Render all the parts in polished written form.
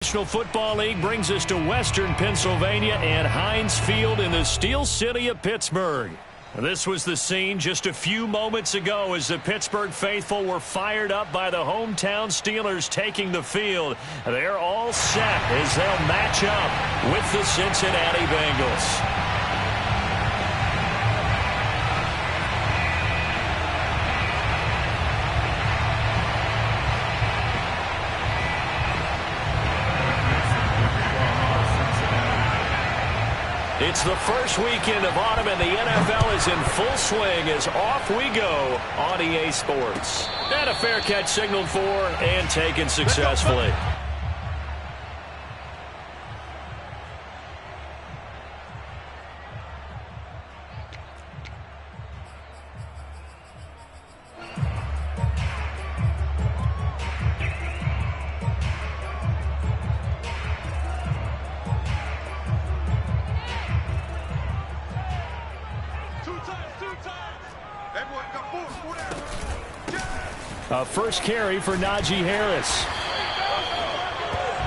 National Football League brings us to Western Pennsylvania and Heinz Field in the Steel City of Pittsburgh. This was the scene just a few moments ago as the Pittsburgh faithful were fired up by the hometown Steelers taking the field. They're all set as they'll match up with the Cincinnati Bengals. It's the first weekend of autumn, and the NFL is in full swing as off we go on EA Sports. And a fair catch signaled for and taken successfully. First carry for Najee Harris.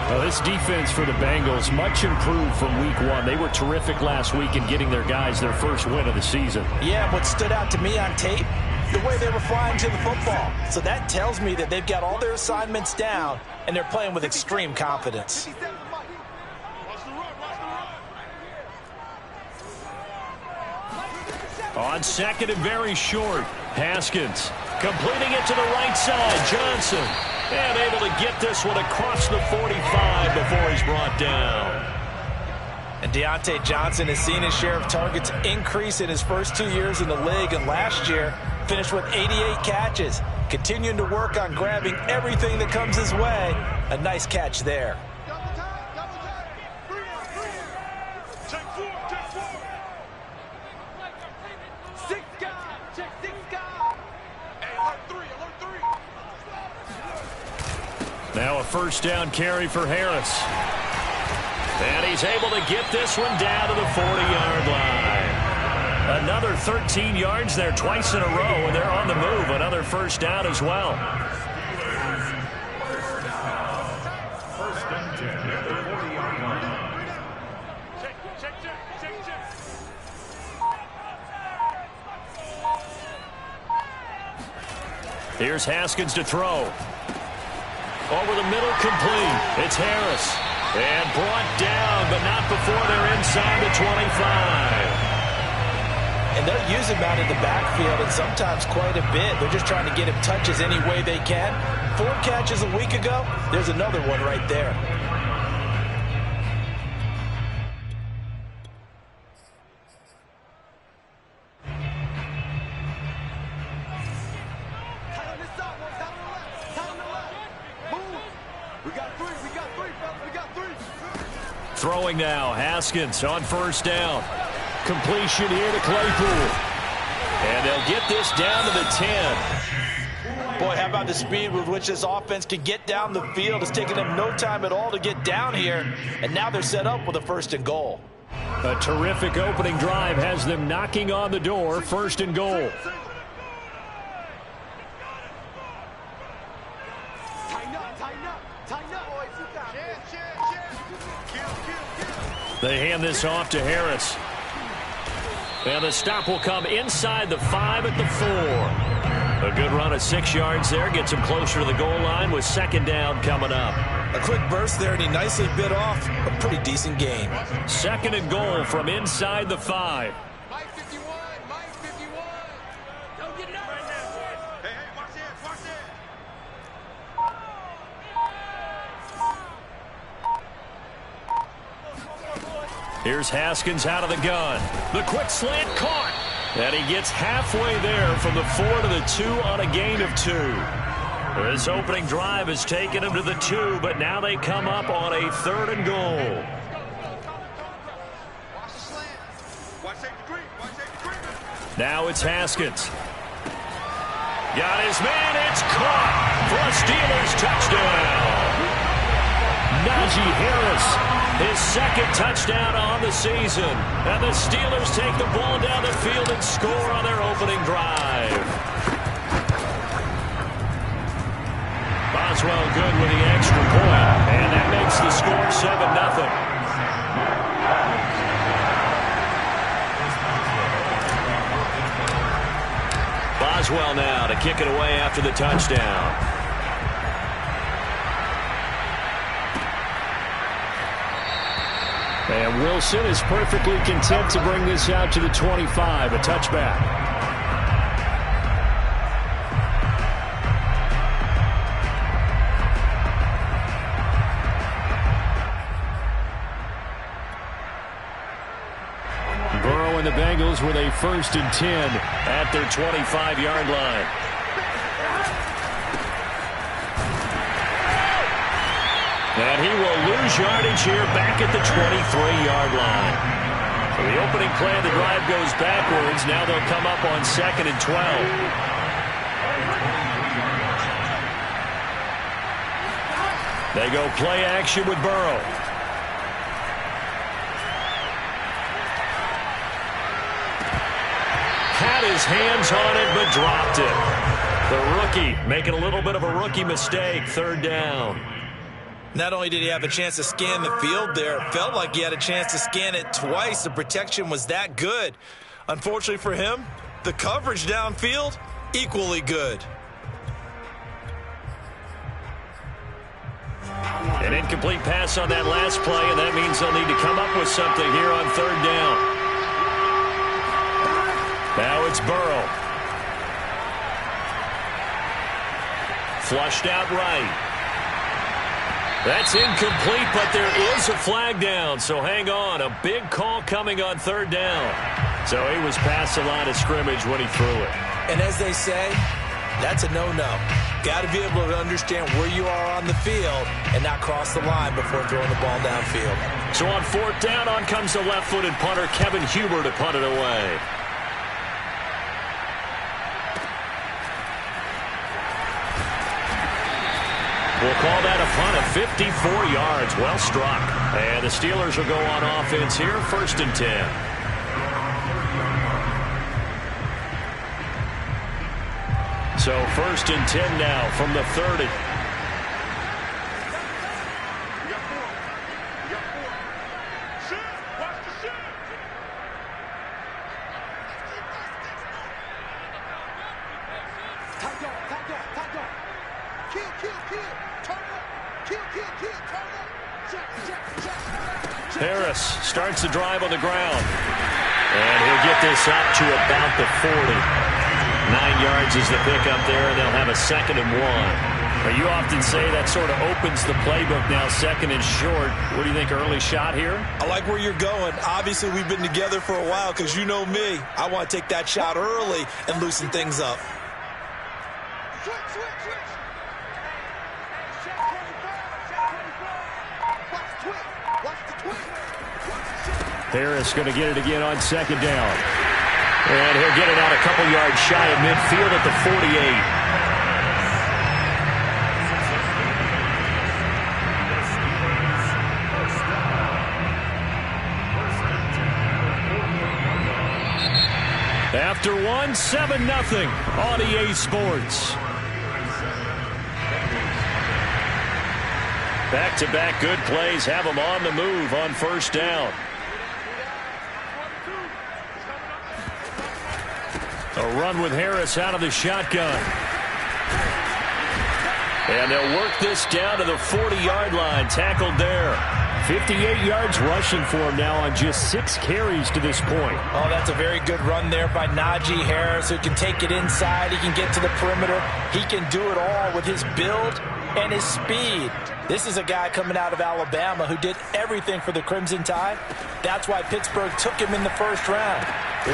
Well, this defense for the Bengals much improved from week one. They were terrific last week in getting their guys their first win of the season. Yeah, what stood out to me on tape, the way they were flying to the football. So that tells me that they've got all their assignments down and they're playing with extreme confidence. On second and very short, Haskins completing it to the right side. Johnson and able to get this one across the 45 before he's brought down. And Deontay Johnson has seen his share of targets increase in his first 2 years in the league, and last year finished with 88 catches, continuing to work on grabbing everything that comes his way. A nice catch there. Now a first down carry for Harris. And he's able to get this one down to the 40-yard line. Another 13 yards there twice in a row, and they're on the move. Another first down as well. First and 10 at the 40-yard line. Here's Haskins to throw. Over the middle, complete. It's Harris. And brought down, but not before they're inside the 25. And they'll use him out in the backfield, and sometimes quite a bit. They're just trying to get him touches any way they can. 4 catches a week ago. There's another one right there. Throwing now, Haskins on first down. Completion here to Claypool. And they'll get this down to the 10. Boy, how about the speed with which this offense can get down the field? It's taken them no time at all to get down here. And now they're set up with a first and goal. A terrific opening drive has them knocking on the door. First and goal. They hand this off to Harris. And the stop will come inside the 5 at the 4. A good run of 6 yards there. Gets him closer to the goal line with second down coming up. A quick burst there, and he nicely bit off a pretty decent gain. Second and goal from inside the 5. Here's Haskins out of the gun. The quick slant caught. And he gets halfway there from the 4 to the 2 on a gain of 2. This opening drive has taken him to the 2, but now they come up on a 3rd and goal. Now it's Haskins. Got his man. It's caught for a Steelers touchdown. Najee Harris. His second touchdown on the season. And the Steelers take the ball down the field and score on their opening drive. That's well good with the extra point, and that makes the score 7-0. Boswell now to kick it away after the touchdown. And Wilson is perfectly content to bring this out to the 25, a touchback. Burrow and the Bengals with a 1st and 10 at their 25-yard line. And he will lose yardage here back at the 23-yard line. For the opening play of the drive goes backwards. Now they'll come up on 2nd and 12. They go play action with Burrow. Had his hands on it, but dropped it. The rookie making a little bit of a rookie mistake. 3rd down. Not only did he have a chance to scan the field there, it felt like he had a chance to scan it twice. The protection was that good. Unfortunately for him, the coverage downfield, equally good. An incomplete pass on that last play, and that means they'll need to come up with something here on 3rd down. Now it's Burrow. Flushed out right. That's incomplete, but there is a flag down, so hang on. A big call coming on 3rd down. So he was past the line of scrimmage when he threw it. And as they say, that's a no-no. Got to be able to understand where you are on the field and not cross the line before throwing the ball downfield. So on 4th down, on comes the left-footed punter, Kevin Huber, to punt it away. We'll call that a punt of 54 yards. Well struck. And the Steelers will go on offense here, 1st and 10. So 1st and 10 now from the 30. Harris starts the drive on the ground. And he'll get this up to about the 40. 9 yards is the pickup there, and they'll have a 2nd and 1. Now, you often say that sort of opens the playbook now, 2nd and short. What do you think, early shot here? I like where you're going. Obviously, we've been together for a while because you know me. I want to take that shot early and loosen things up. Harris going to get it again on 2nd down. And he'll get it out a couple yards shy of midfield at the 48. After 1, 7-0 on EA Sports. Back-to-back good plays have them on the move on 1st down. A run with Harris out of the shotgun. And they'll work this down to the 40-yard line. Tackled there. 58 yards rushing for him now on just 6 carries to this point. Oh, that's a very good run there by Najee Harris, who can take it inside. He can get to the perimeter. He can do it all with his build and his speed. This is a guy coming out of Alabama who did everything for the Crimson Tide. That's why Pittsburgh took him in the 1st round.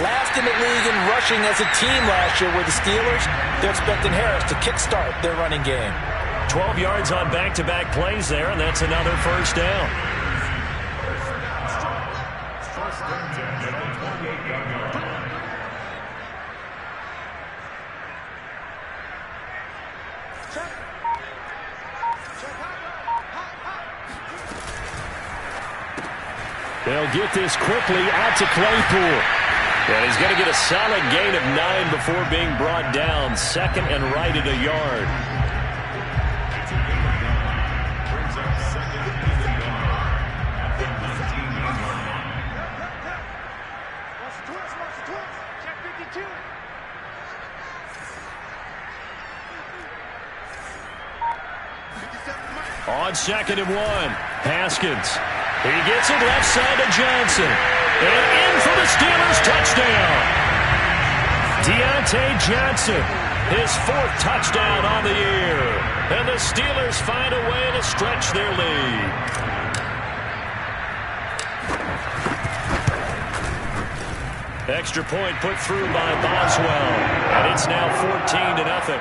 Last in the league in rushing as a team last year with the Steelers. They're expecting Harris to kickstart their running game. 12 yards on back-to-back plays there, and that's another 1st down. They'll get this quickly out to Claypool. And he's going to get a solid gain of 9 before being brought down. 2nd and right at a yard. On 2nd and 1, Haskins. He gets it left side to Johnson. And in for the Steelers touchdown. Deontay Johnson, his 4th touchdown on the year. And the Steelers find a way to stretch their lead. Extra point put through by Boswell. And it's now 14-0.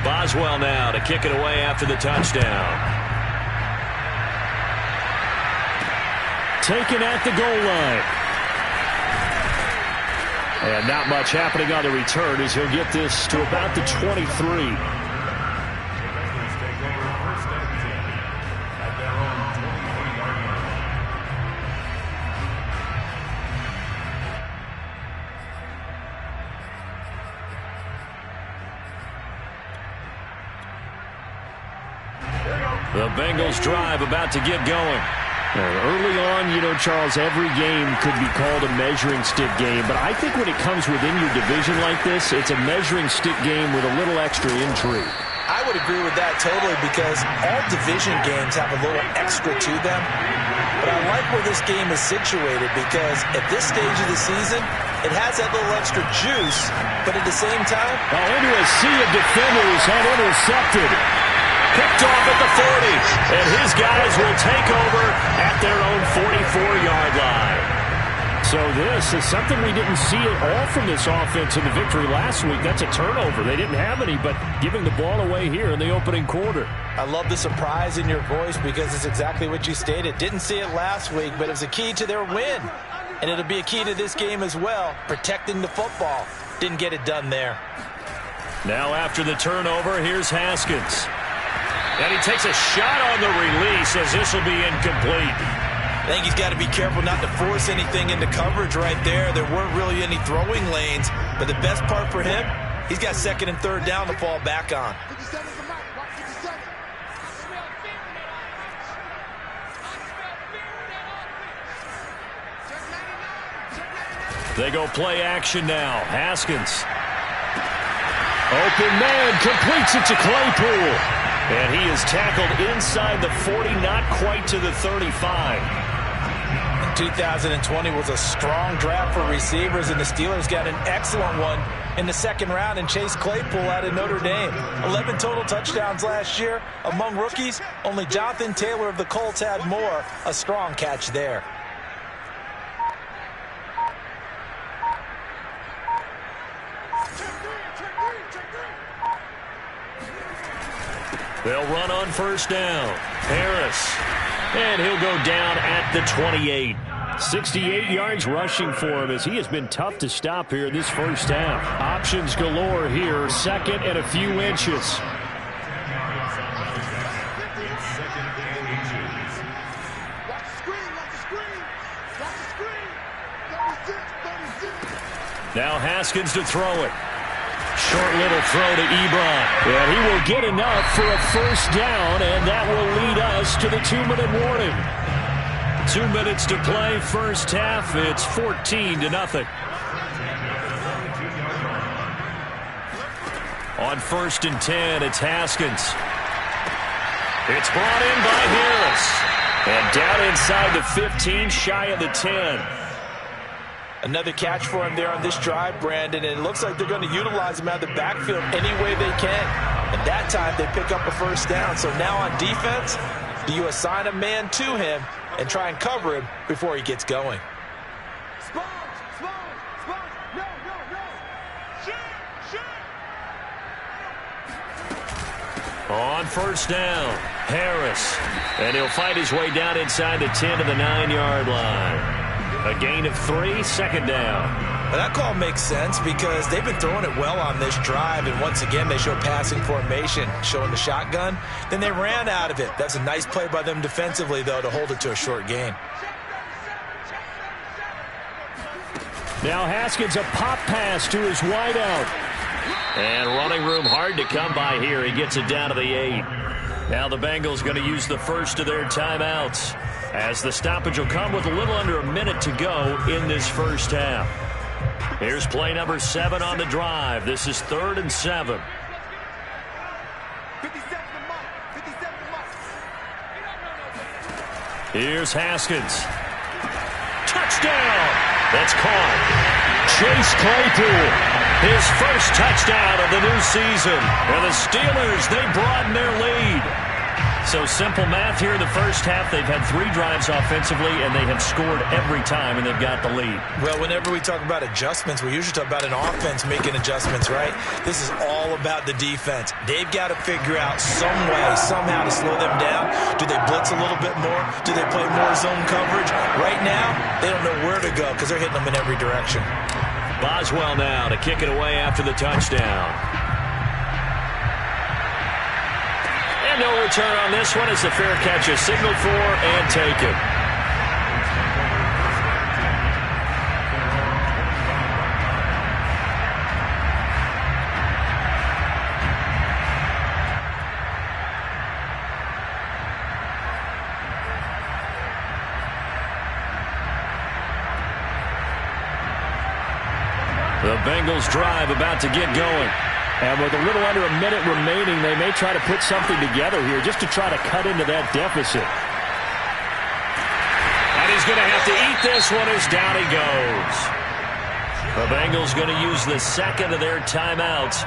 Boswell now to kick it away after the touchdown. Taken at the goal line. And not much happening on the return as he'll get this to about the 23. The Bengals drive about to get going. Early on, you know, Charles, every game could be called a measuring stick game. But I think when it comes within your division like this, it's a measuring stick game with a little extra intrigue. I would agree with that totally because all division games have a little extra to them. But I like where this game is situated because at this stage of the season, it has that little extra juice. But at the same time, into a sea of defenders and intercepted. Picked off at the 40, and his guys will take over at their own 44-yard line. So this is something we didn't see at all from this offense in the victory last week. That's a turnover. They didn't have any, but giving the ball away here in the opening quarter. I love the surprise in your voice because it's exactly what you stated. Didn't see it last week, but it was a key to their win. And it'll be a key to this game as well, protecting the football. Didn't get it done there. Now after the turnover, here's Haskins. And he takes a shot on the release as this will be incomplete. I think he's got to be careful not to force anything into coverage right there. There weren't really any throwing lanes. But the best part for him, he's got 2nd and 3rd down to fall back on. They go play action now. Haskins. Open man, completes it to Claypool. And he is tackled inside the 40, not quite to the 35. 2020 was a strong draft for receivers, and the Steelers got an excellent one in the 2nd round and Chase Claypool out of Notre Dame. 11 total touchdowns last year. Among rookies, only Jonathan Taylor of the Colts had more. A strong catch there. They'll run on 1st down. Harris. And he'll go down at the 28. 68 yards rushing for him as he has been tough to stop here in this 1st half. Options galore here. 2nd and a few inches. Now Haskins to throw it. Short little throw to Ebron. And he will get enough for a 1st down, and that will lead us to the 2-minute warning. 2 minutes to play, 1st half. It's 14-0. On 1st and 10, it's Haskins. It's brought in by Harris. And down inside the 15, shy of the 10. Another catch for him there on this drive, Brandon, and it looks like they're going to utilize him out of the backfield any way they can. And that time they pick up a 1st down. So now on defense, do you assign a man to him and try and cover him before he gets going? On 1st down, Harris. And he'll fight his way down inside the 10 to the 9-yard line. A gain of 3, 2nd down. Well, that call makes sense because they've been throwing it well on this drive, and once again they show passing formation, showing the shotgun. Then they ran out of it. That's a nice play by them defensively, though, to hold it to a short gain. Now Haskins, a pop pass to his wideout. And running room hard to come by here. He gets it down to the 8. Now the Bengals going to use the first of their timeouts, as the stoppage will come with a little under a minute to go in this first half. Here's play number 7 on the drive. This is 3rd and 7. Here's Haskins. Touchdown! That's caught. Chase Claypool, his first touchdown of the new season. And the Steelers, they broaden their lead. So simple math here in the first half. They've had 3 drives offensively, and they have scored every time, and they've got the lead. Well, whenever we talk about adjustments, we usually talk about an offense making adjustments, right? This is all about the defense. They've got to figure out some way, somehow to slow them down. Do they blitz a little bit more? Do they play more zone coverage? Right now, they don't know where to go because they're hitting them in every direction. Boswell now to kick it away after the touchdown. And no return on this one as the fair catch is signaled for and taken. The Bengals drive about to get going. And with a little under a minute remaining, they may try to put something together here just to try to cut into that deficit. And he's going to have to eat this one as down he goes. The Bengals going to use the second of their timeouts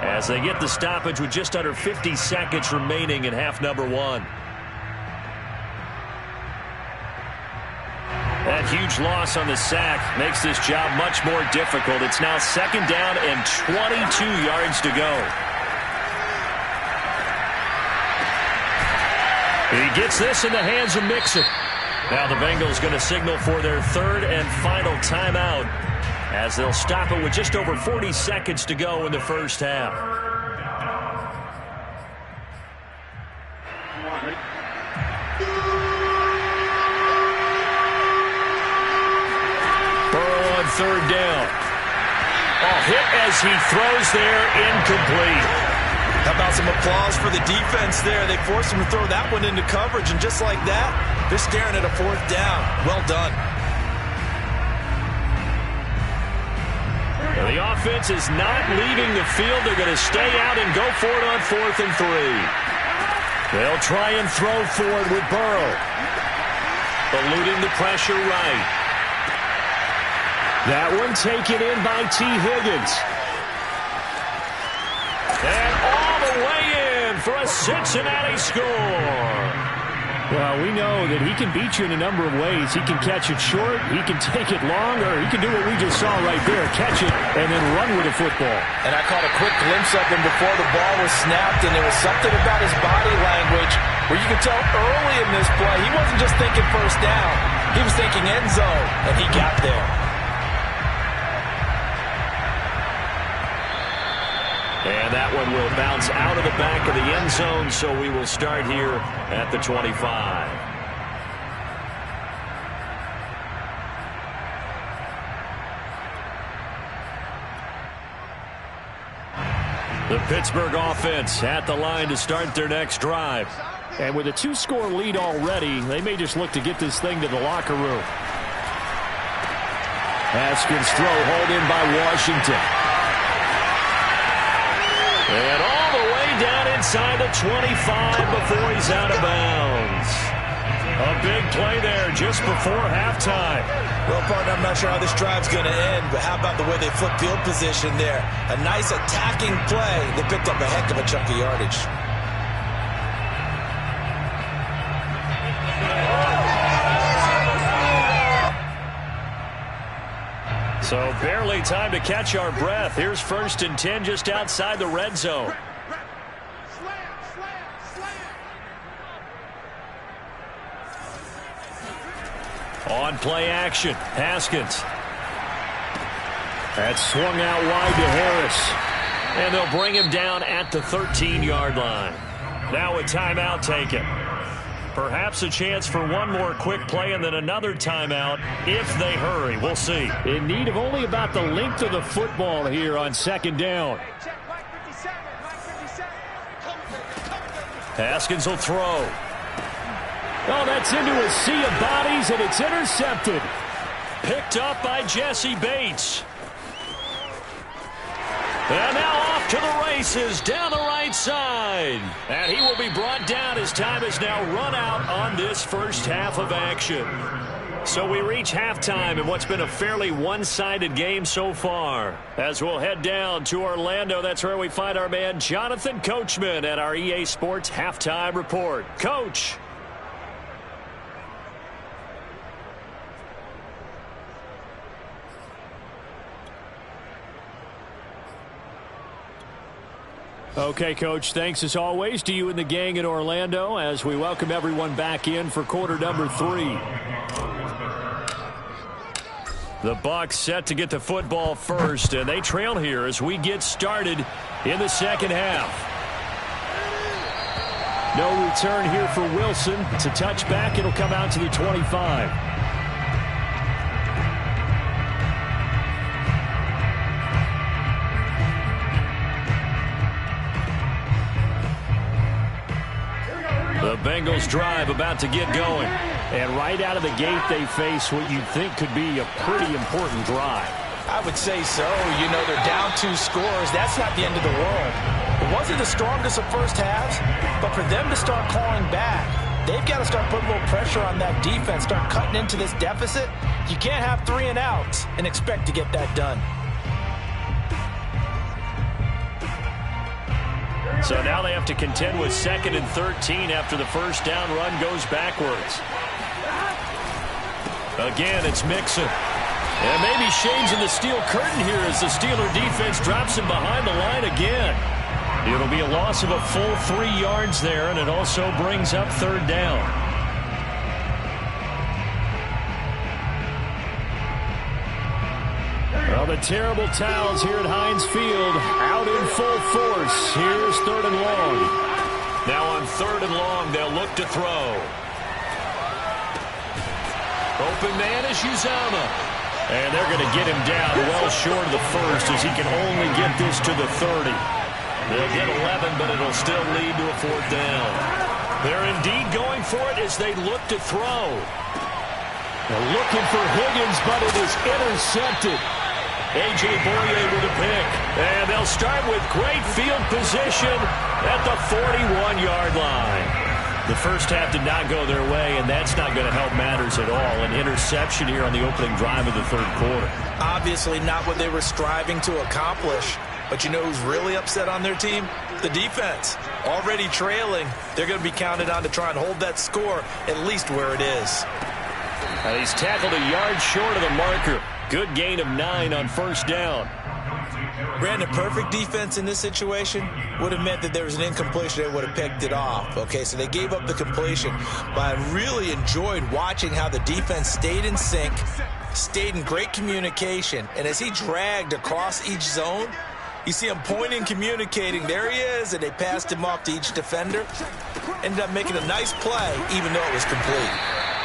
as they get the stoppage with just under 50 seconds remaining in half number 1. That huge loss on the sack makes this job much more difficult. It's now 2nd down and 22 yards to go. He gets this in the hands of Mixon. Now the Bengals going to signal for their 3rd and final timeout as they'll stop it with just over 40 seconds to go in the first half. Burrow on 3rd down. A hit as he throws there, incomplete. How about some applause for the defense there? They forced him to throw that one into coverage, and just like that, they're staring at a 4th down. Well done. Now the offense is not leaving the field. They're going to stay out and go for it on 4th and 3. They'll try and throw for it with Burrow. Eluding the pressure right. That one taken in by T. Higgins. And all the way in for a Cincinnati score. Well, we know that he can beat you in a number of ways. He can catch it short, he can take it long, or he can do what we just saw right there, catch it and then run with the football. And I caught a quick glimpse of him before the ball was snapped, and there was something about his body language where you could tell early in this play he wasn't just thinking first down. He was thinking end zone, and he got there. And that one will bounce out of the back of the end zone, so we will start here at the 25. The Pittsburgh offense at the line to start their next drive. And with a 2-score lead already, they may just look to get this thing to the locker room. Haskins throw hauled in by Washington. And all the way down inside the 25 before he's out of bounds. A big play there just before halftime. Well, partner, I'm not sure how this drive's going to end, but how about the way they flip field position there? A nice attacking play that picked up a heck of a chunk of yardage. So barely time to catch our breath. Here's 1st and 10 just outside the red zone. On play action, Haskins. That's swung out wide to Harris. And they'll bring him down at the 13-yard line. Now a timeout taken. Perhaps a chance for one more quick play and then another timeout if they hurry. We'll see. In need of only about the length of the football here on 2nd down. Haskins will throw. Oh, that's into a sea of bodies, and it's intercepted. Picked up by Jesse Bates. And now off to the races down the right side. And he will be brought down as time has now run out on this first half of action. So we reach halftime in what's been a fairly one-sided game so far. As we'll head down to Orlando, that's where we find our man Jonathan Coachman at our EA Sports Halftime Report. Coach. Okay, Coach, thanks as always to you and the gang in Orlando as we welcome everyone back in for quarter number 3. The Bucs set to get the football first, and they trail here as we get started in the second half. No return here for Wilson. It's a touchback. It'll come out to the 25. The Bengals drive about to get going. And right out of the gate, they face what you'd think could be a pretty important drive. I would say so. You know, they're down 2 scores. That's not the end of the world. It wasn't the strongest of first halves, but for them to start clawing back, they've got to start putting a little pressure on that defense, start cutting into this deficit. You can't have 3 and outs and expect to get that done. So now they have to contend with 2nd and 13 after the first down run goes backwards. Again, it's Mixon. And maybe shades in the steel curtain here as the Steeler defense drops him behind the line again. It'll be a loss of a full 3 yards there, and it also brings up 3rd down. Well, the terrible towels here at Heinz Field out in full force. Here's 3rd and long. Now on 3rd and long, they'll look to throw. Open man is Uzomah. And they're going to get him down well short of the first as he can only get this to the 30. They'll get 11, but it'll still lead to a 4th down. They're indeed going for it as they look to throw. They're looking for Higgins, but it is intercepted. A.J. Boye with a pick. And they'll start with great field position at the 41-yard line. The first half did not go their way, and that's not going to help matters at all. An interception here on the opening drive of the 3rd quarter. Obviously not what they were striving to accomplish. But you know who's really upset on their team? The defense. Already trailing. They're going to be counted on to try and hold that score at least where it is. And he's tackled a yard short of the marker. Good gain of 9 on 1st down. Brandon, perfect defense in this situation would have meant that there was an incompletion. They would have picked it off. Okay, so they gave up the completion. But I really enjoyed watching how the defense stayed in sync, stayed in great communication. And as he dragged across each zone, you see him pointing, communicating. There he is, and they passed him off to each defender. Ended up making a nice play, even though it was complete.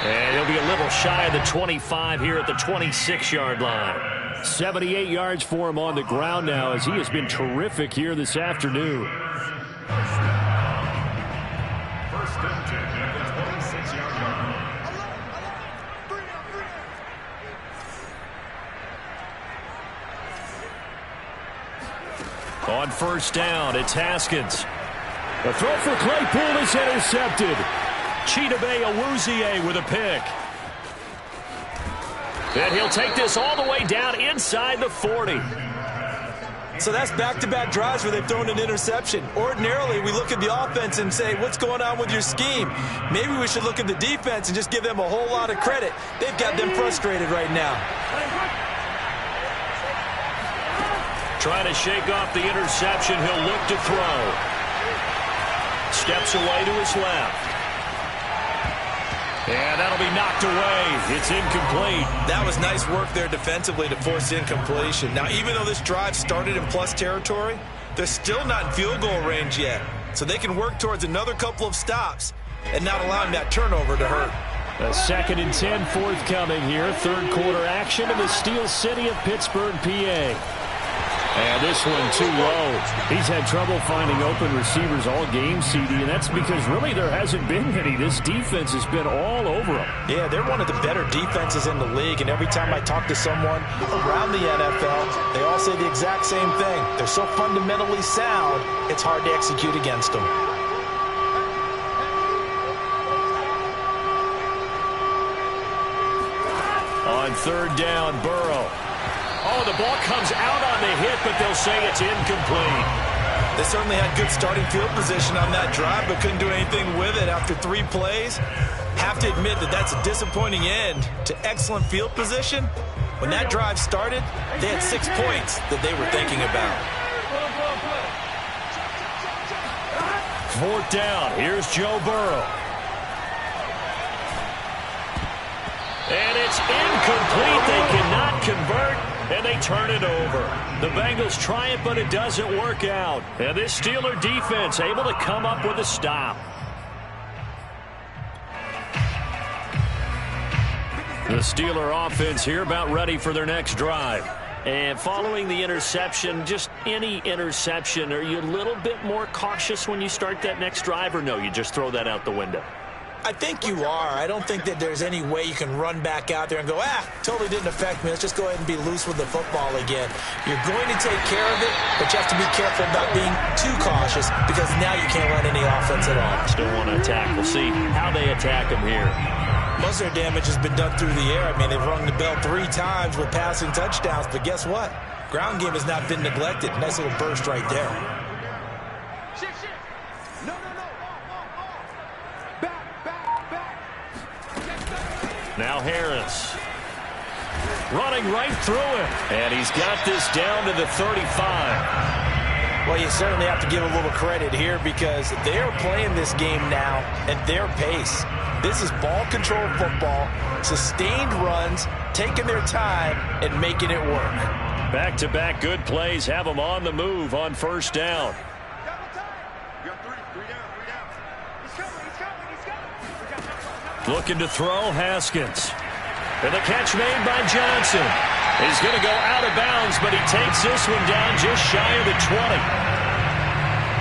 And he'll be a little shy of the 25 here at the 26-yard line. 78 yards for him on the ground now as he has been terrific here this afternoon. 1st and 10 at the 26-yard line. On 1st down, it's Haskins. A throw for Claypool is intercepted. Chidobe Awuzie with a pick. And he'll take this all the way down inside the 40. So that's back-to-back drives where they've thrown an interception. Ordinarily, we look at the offense and say, what's going on with your scheme? Maybe we should look at the defense and just give them a whole lot of credit. They've got them frustrated right now. Trying to shake off the interception. He'll look to throw. Steps away to his left. And that'll be knocked away. It's incomplete. That was nice work there defensively to force incompletion. Now, even though this drive started in plus territory, they're still not in field goal range yet. So they can work towards another couple of stops and not allowing that turnover to hurt. A 2nd and 10 forthcoming here. 3rd quarter action in the Steel City of Pittsburgh, PA. And this one too low. He's had trouble finding open receivers all game, CD, and that's because really there hasn't been any. This defense has been all over them. Yeah, they're one of the better defenses in the league, and every time I talk to someone around the NFL, they all say the exact same thing. They're so fundamentally sound, it's hard to execute against them. On third down, Burrow. Oh, the ball comes out on the hit, but they'll say it's incomplete. They certainly had good starting field position on that drive, but couldn't do anything with it after 3 plays. Have to admit that that's a disappointing end to excellent field position. When that drive started, they had 6 points that they were thinking about. Fourth down, here's Joe Burrow. And it's incomplete. They cannot convert, and they turn it over. The Bengals try it, but it doesn't work out. And this Steeler defense able to come up with a stop. The Steeler offense here about ready for their next drive. And following the interception, just any interception, are you a little bit more cautious when you start that next drive, or no, you just throw that out the window? I think you are. I don't think that there's any way you can run back out there and go, totally didn't affect me. Let's just go ahead and be loose with the football again. You're going to take care of it, but you have to be careful about being too cautious because now you can't run any offense at all. Still want to attack. We'll see how they attack them here. Most of their damage has been done through the air. I mean, they've rung the bell 3 times with passing touchdowns, but guess what? Ground game has not been neglected. Nice little burst right there. Now Harris. Running right through him. And he's got this down to the 35. Well, you certainly have to give a little credit here because they're playing this game now at their pace. This is ball control football, sustained runs, taking their time and making it work. Back-to-back good plays have them on the move on first down. Looking to throw, Haskins. And the catch made by Johnson. He's going to go out of bounds, but he takes this one down just shy of the 20.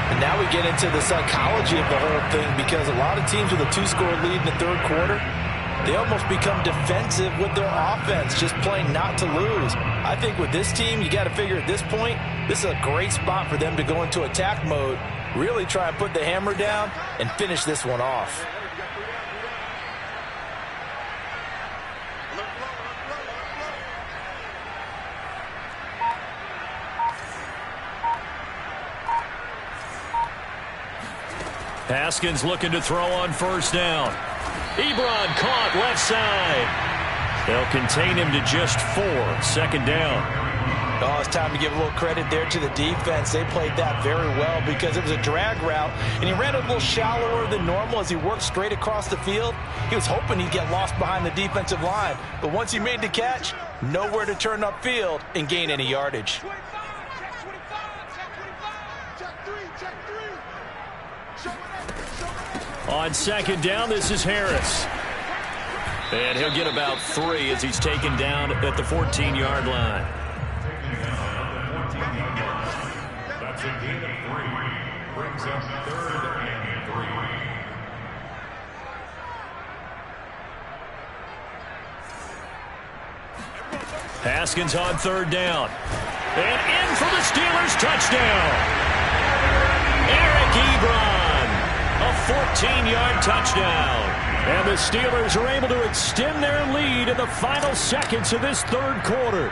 And now we get into the psychology of the whole thing because a lot of teams with a 2-score lead in the third quarter, they almost become defensive with their offense, just playing not to lose. I think with this team, you got to figure at this point, this is a great spot for them to go into attack mode, really try and put the hammer down and finish this one off. Haskins looking to throw on first down. Ebron caught left side. They'll contain him to just 4. Second down. Oh, it's time to give a little credit there to the defense. They played that very well because it was a drag route, and he ran a little shallower than normal as he worked straight across the field. He was hoping he'd get lost behind the defensive line, but once he made the catch, nowhere to turn upfield and gain any yardage. On second down, this is Harris. And he'll get about 3 as he's taken down at the 14-yard line. That's a gain of 3. Brings up 3rd and 3. Haskins on third down. And in for the Steelers touchdown. Eric Ebron. A 14-yard touchdown. And the Steelers are able to extend their lead in the final seconds of this third quarter.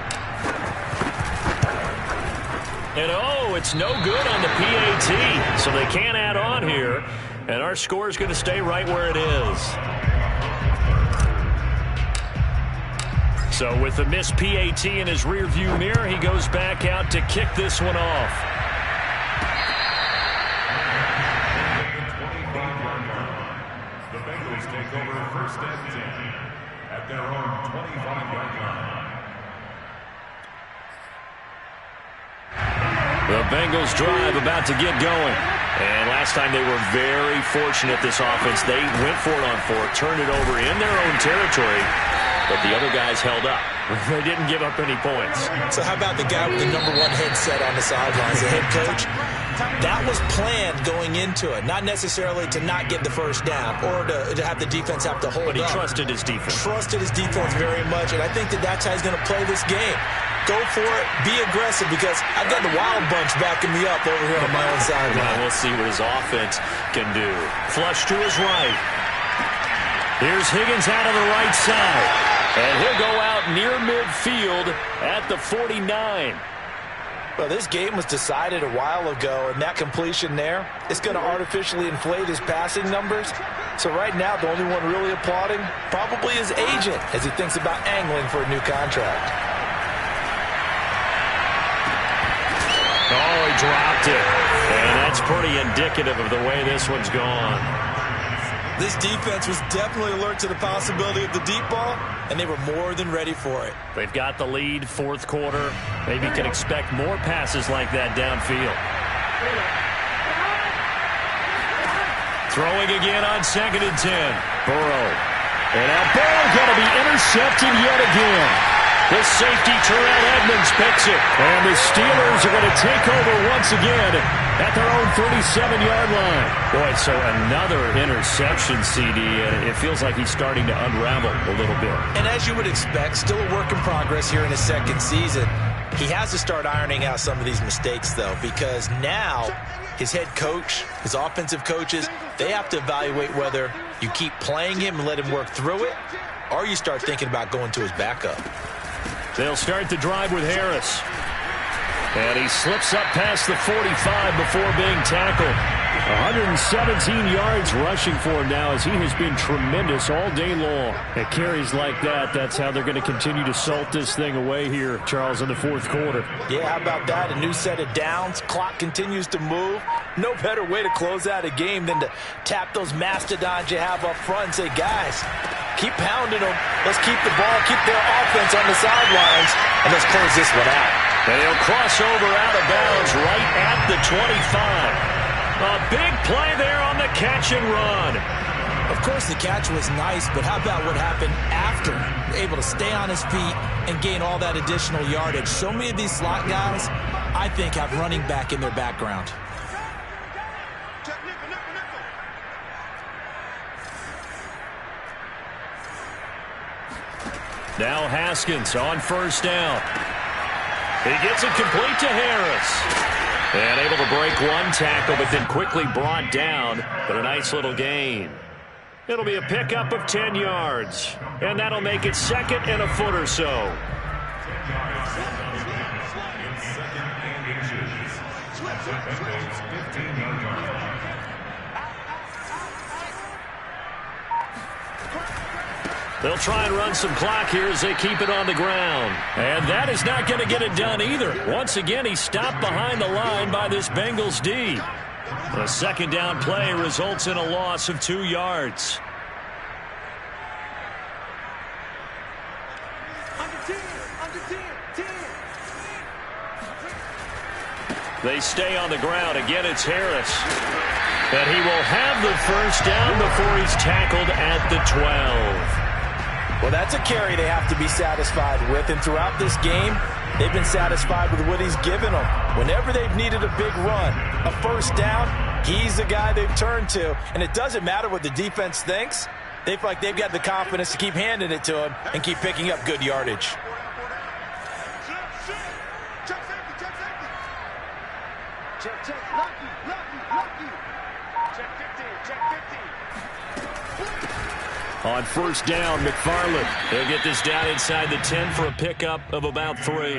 And oh, it's no good on the PAT. So they can't add on here. And our score is going to stay right where it is. So with the missed PAT in his rearview mirror, he goes back out to kick this one off. Take over 1st and 10 at their own 25-yard line. The Bengals drive about to get going. And last time they were very fortunate, this offense. They went for it on 4, turned it over in their own territory. but the other guys held up. They didn't give up any points. So how about the guy with the #1 headset on the sidelines, the head coach? That was planned going into it, not necessarily to not get the first down or to have the defense have to hold up. But he trusted his defense. Trusted his defense very much, and I think that's how he's going to play this game. Go for it, be aggressive, because I've got the Wild Bunch backing me up over here on my own sideline. Now we'll see what his offense can do. Flush to his right. Here's Higgins out of the right side. And he'll go out near midfield at the 49. Well, this game was decided a while ago, and that completion there is going to artificially inflate his passing numbers. So right now, the only one really applauding probably his agent as he thinks about angling for a new contract. Oh, he dropped it. And that's pretty indicative of the way this one's gone. This defense was definitely alert to the possibility of the deep ball, and they were more than ready for it. They've got the lead, fourth quarter. Maybe can expect more passes like that downfield. Throwing again on 2nd and 10. Burrow. And now Burrow going to be intercepted yet again. The safety, Terrell Edmonds, picks it. And the Steelers are going to take over once again at their own 37-yard line. Boy, so another interception, CD, and it feels like he's starting to unravel a little bit. And as you would expect, still a work in progress here in his second season. He has to start ironing out some of these mistakes, though, because now his head coach, his offensive coaches, they have to evaluate whether you keep playing him and let him work through it, or you start thinking about going to his backup. They'll start the drive with Harris. And he slips up past the 45 before being tackled. 117 yards rushing for him now as he has been tremendous all day long. At carries like that, that's how they're going to continue to salt this thing away here, Charles, in the fourth quarter. Yeah, how about that? A new set of downs. Clock continues to move. No better way to close out a game than to tap those mastodons you have up front and say, guys, keep pounding them. Let's keep the ball, keep their offense on the sidelines, and let's close this one out. And he'll cross over out of bounds right at the 25. A big play there on the catch and run. Of course, the catch was nice, but how about what happened after? Able to stay on his feet and gain all that additional yardage. So many of these slot guys, I think, have running back in their background. Now Haskins on first down. He gets it complete to Harris. And able to break one tackle, but then quickly brought down. But a nice little gain. It'll be a pickup of 10 yards. And that'll make it 2nd and a foot or so. They'll try and run some clock here as they keep it on the ground. And that is not going to get it done either. Once again, he's stopped behind the line by this Bengals D. The second down play results in a loss of 2 yards. They stay on the ground. Again, it's Harris. And he will have the first down before he's tackled at the 12. Well, that's a carry they have to be satisfied with, and throughout this game, they've been satisfied with what he's given them. Whenever they've needed a big run, a first down, he's the guy they've turned to. And it doesn't matter what the defense thinks. They feel like they've got the confidence to keep handing it to him and keep picking up good yardage. On first down, McFarland. They'll get this down inside the 10 for a pickup of about 3.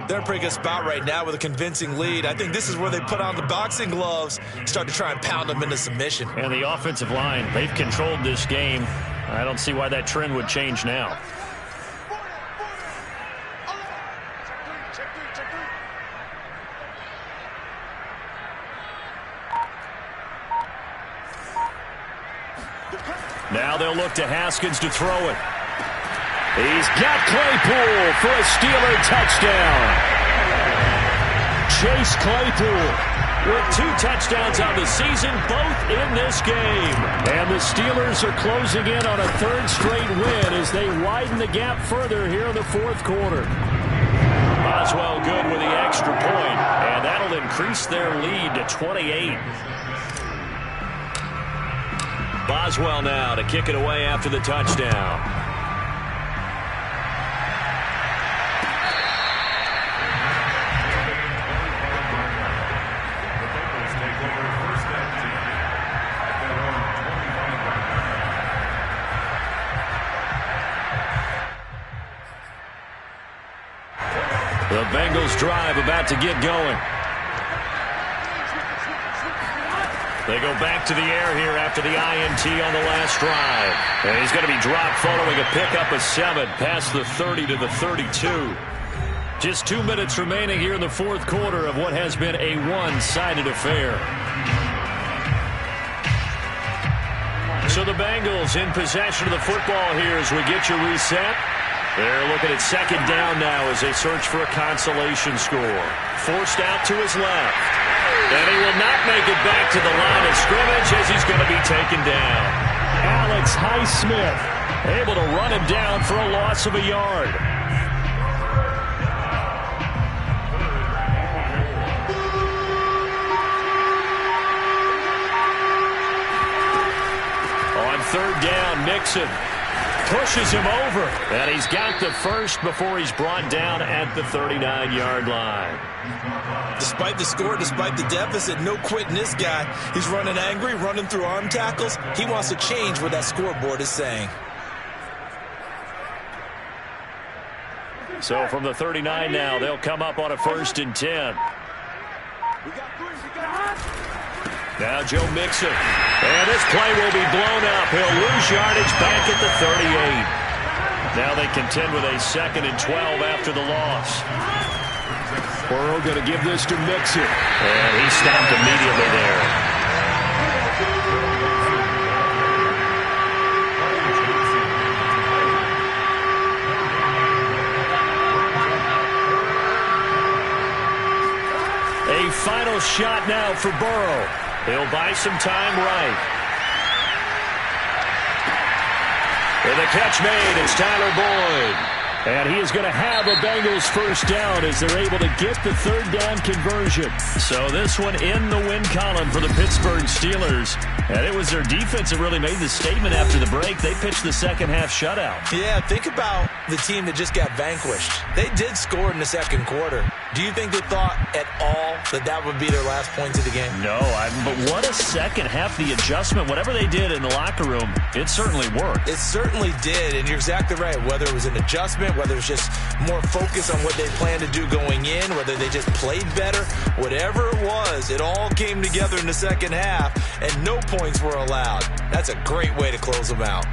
They're in a pretty good spot right now with a convincing lead. I think this is where they put on the boxing gloves, start to try and pound them into submission. And the offensive line, they've controlled this game. I don't see why that trend would change now. Now they'll look to Haskins to throw it. He's got Claypool for a Steeler touchdown. Chase Claypool with 2 touchdowns on the season, both in this game. And the Steelers are closing in on a 3rd straight win as they widen the gap further here in the 4th quarter. Boswell good with the extra point, and that'll increase their lead to 28. Boswell now to kick it away after the touchdown. The Bengals drive about to get going. They go back to the air here after the INT on the last drive. And he's going to be dropped following a pickup of 7 past the 30 to the 32. Just 2 minutes remaining here in the 4th quarter of what has been a one-sided affair. So the Bengals in possession of the football here as we get you reset. They're looking at 2nd down now as they search for a consolation score. Forced out to his left. And he will not make it back to the line of scrimmage as he's going to be taken down. Alex Highsmith able to run him down for a loss of a yard. On 3rd down, Mixon pushes him over, and he's got the first before he's brought down at the 39-yard line. Despite the score, despite the deficit, no quitting this guy. He's running angry, running through arm tackles. He wants to change what that scoreboard is saying. So from the 39 now, they'll come up on a 1st and 10. Now Joe Mixon. And this play will be blown up. He'll lose yardage back at the 38. Now they contend with a 2nd and 12 after the loss. Burrow going to give this to Mixon. And he stopped immediately there. A final shot now for Burrow. He'll buy some time right. And the catch made is Tyler Boyd. And he is going to have a Bengals 1st down as they're able to get the 3rd down conversion. So this one in the win column for the Pittsburgh Steelers. And it was their defense that really made the statement after the break. They pitched the 2nd half shutout. Yeah, think about the team that just got vanquished. They did score in the 2nd quarter. Do you think they thought at all that that would be their last points of the game? No, but what a 2nd half. The adjustment, whatever they did in the locker room, it certainly worked. It certainly did, and you're exactly right. Whether it was an adjustment, whether it's just more focus on what they planned to do going in, whether they just played better, whatever it was, it all came together in the 2nd half, and no points were allowed. That's a great way to close them out.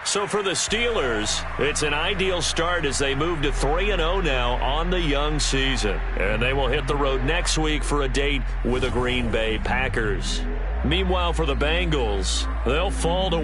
So for the Steelers, it's an ideal start as they move to 3-0 now on the young season. And they will hit the road next week for a date with the Green Bay Packers. Meanwhile, for the Bengals, they'll fall to